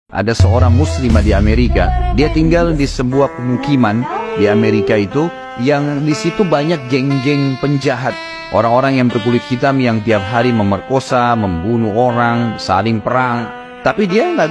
Ada seorang muslimah di Amerika, dia tinggal di sebuah pemukiman di Amerika itu, yang di situ banyak geng-geng penjahat. Orang-orang yang berkulit hitam yang tiap hari memerkosa, membunuh orang, saling perang. Tapi dia nggak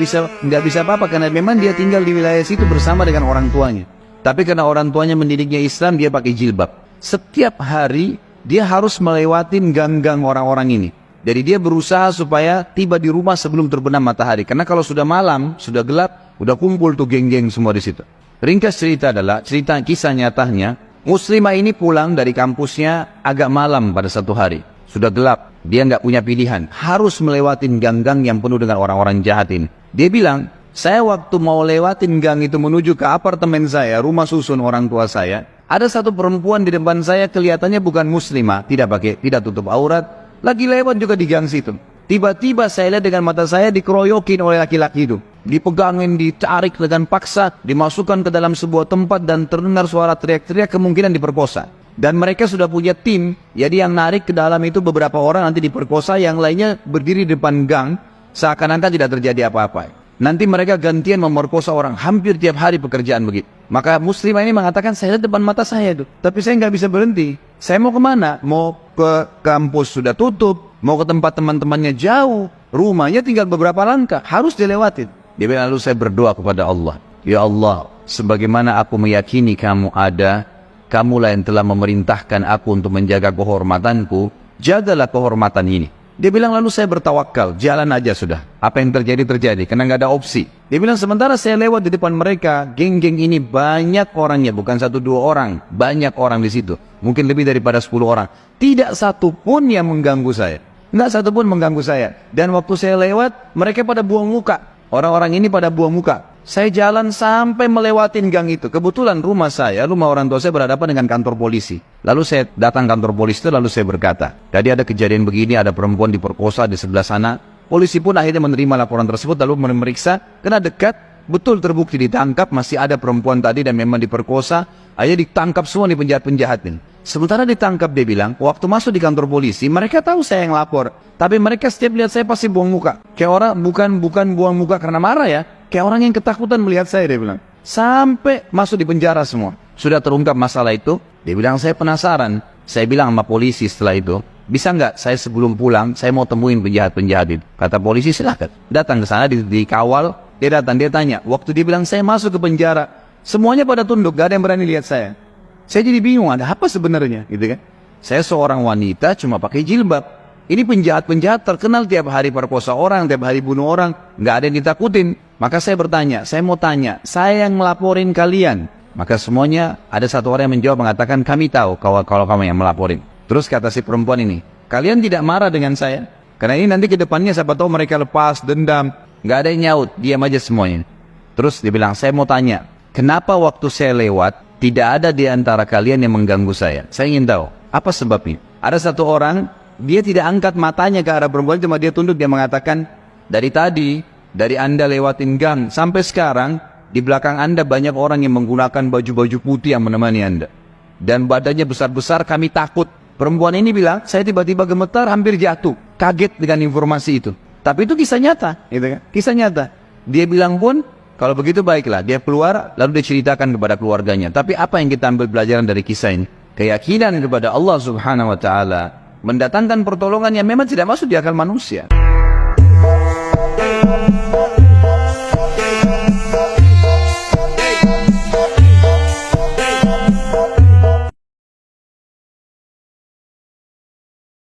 bisa apa-apa karena memang dia tinggal di wilayah situ bersama dengan orang tuanya. Tapi karena orang tuanya mendidiknya Islam, dia pakai jilbab. Setiap hari dia harus melewatin gang-gang orang-orang ini. Jadi dia berusaha supaya tiba di rumah sebelum terbenam matahari. Karena kalau sudah malam, sudah gelap, udah kumpul tuh geng-geng semua di situ. Ringkas cerita adalah, cerita kisah nyatanya, muslimah ini pulang dari kampusnya agak malam pada satu hari. Sudah gelap, dia nggak punya pilihan. Harus melewatin gang-gang yang penuh dengan orang-orang jahat ini. Dia bilang, saya waktu mau lewatin gang itu menuju ke apartemen saya, rumah susun orang tua saya, ada satu perempuan di depan saya kelihatannya bukan muslimah, tidak tutup aurat, lagi lewat juga di gang situ. Tiba-tiba saya lihat dengan mata saya dikeroyokin oleh laki-laki itu. Dipegangin, ditarik dengan paksa, dimasukkan ke dalam sebuah tempat dan terdengar suara teriak-teriak, kemungkinan diperkosa. Dan mereka sudah punya tim, jadi yang narik ke dalam itu beberapa orang nanti diperkosa, yang lainnya berdiri di depan gang, seakan-akan tidak terjadi apa-apa. Nanti mereka gantian memerkosa orang, hampir tiap hari pekerjaan begitu. Maka muslimah ini mengatakan, saya lihat depan mata saya itu, tapi saya nggak bisa berhenti. Saya mau kemana? Mau ke kampus sudah tutup, mau ke tempat teman-temannya jauh, rumahnya tinggal beberapa langkah, harus dilewatin. Dia bilang, lalu saya berdoa kepada Allah, ya Allah, sebagaimana aku meyakini kamu ada, kamulah yang telah memerintahkan aku untuk menjaga kehormatanku, jagalah kehormatan ini. Dia bilang, lalu saya bertawakal, jalan aja sudah. Apa yang terjadi, terjadi, karena nggak ada opsi. Dia bilang, sementara saya lewat di depan mereka, geng-geng ini banyak orangnya, bukan 1-2 orang, banyak orang di situ. Mungkin lebih daripada 10 orang. Tidak satu pun yang mengganggu saya. Nggak satu pun mengganggu saya. Dan waktu saya lewat, mereka pada buang muka. Orang-orang ini pada buang muka. Saya jalan sampai melewatin gang itu. Kebetulan rumah orang tua saya berhadapan dengan kantor polisi. Lalu saya datang kantor polisi itu, lalu saya berkata, tadi ada kejadian begini, ada perempuan diperkosa di sebelah sana. Polisi pun akhirnya menerima laporan tersebut, lalu memeriksa, kena dekat, betul terbukti ditangkap, masih ada perempuan tadi dan memang diperkosa. Akhirnya ditangkap semua nih penjahat-penjahat ini. Sementara ditangkap, dia bilang, waktu masuk di kantor polisi, mereka tahu saya yang lapor. Tapi mereka setiap lihat saya pasti buang muka. Kayak orang, bukan buang muka karena marah ya. Kayak orang yang ketakutan melihat saya, dia bilang. Sampai masuk di penjara semua. Sudah terungkap masalah itu, dia bilang, saya penasaran. Saya bilang sama polisi setelah itu, bisa nggak saya sebelum pulang, saya mau temuin penjahat-penjahat itu. Kata polisi, silahkan. Datang ke sana, dikawal, dia datang, dia tanya. Waktu dia bilang, saya masuk ke penjara, semuanya pada tunduk, gak ada yang berani lihat saya. Saya jadi bingung, ada apa sebenarnya, gitu kan? Saya seorang wanita cuma pakai jilbab. Ini penjahat-penjahat terkenal tiap hari perkosa orang, tiap hari bunuh orang, nggak ada yang ditakutin. Maka saya bertanya, saya mau tanya, saya yang melaporin kalian. Maka semuanya ada satu orang yang menjawab mengatakan, kami tahu kalau kamu yang melaporin. Terus kata si perempuan ini, kalian tidak marah dengan saya? Karena ini nanti ke depannya siapa tahu mereka lepas dendam. Nggak ada yang nyaut, diam aja semuanya. Terus dia bilang, saya mau tanya, kenapa waktu saya lewat tidak ada di antara kalian yang mengganggu saya? Saya ingin tahu, apa sebabnya? Ada satu orang, dia tidak angkat matanya ke arah perempuan, cuma dia tunduk, dia mengatakan, dari Anda lewatin gang, sampai sekarang, di belakang Anda banyak orang yang menggunakan baju-baju putih yang menemani Anda. Dan badannya besar-besar, kami takut. Perempuan ini bilang, saya tiba-tiba gemetar, hampir jatuh. Kaget dengan informasi itu. Tapi itu kisah nyata, gitu kan? Kisah nyata. Dia bilang pun, kalau begitu baiklah, dia keluar, lalu dia ceritakan kepada keluarganya. Tapi apa yang kita ambil pelajaran dari kisah ini? Keyakinan kepada Allah Subhanahu wa Ta'ala mendatangkan pertolongan yang memang tidak masuk di akal manusia.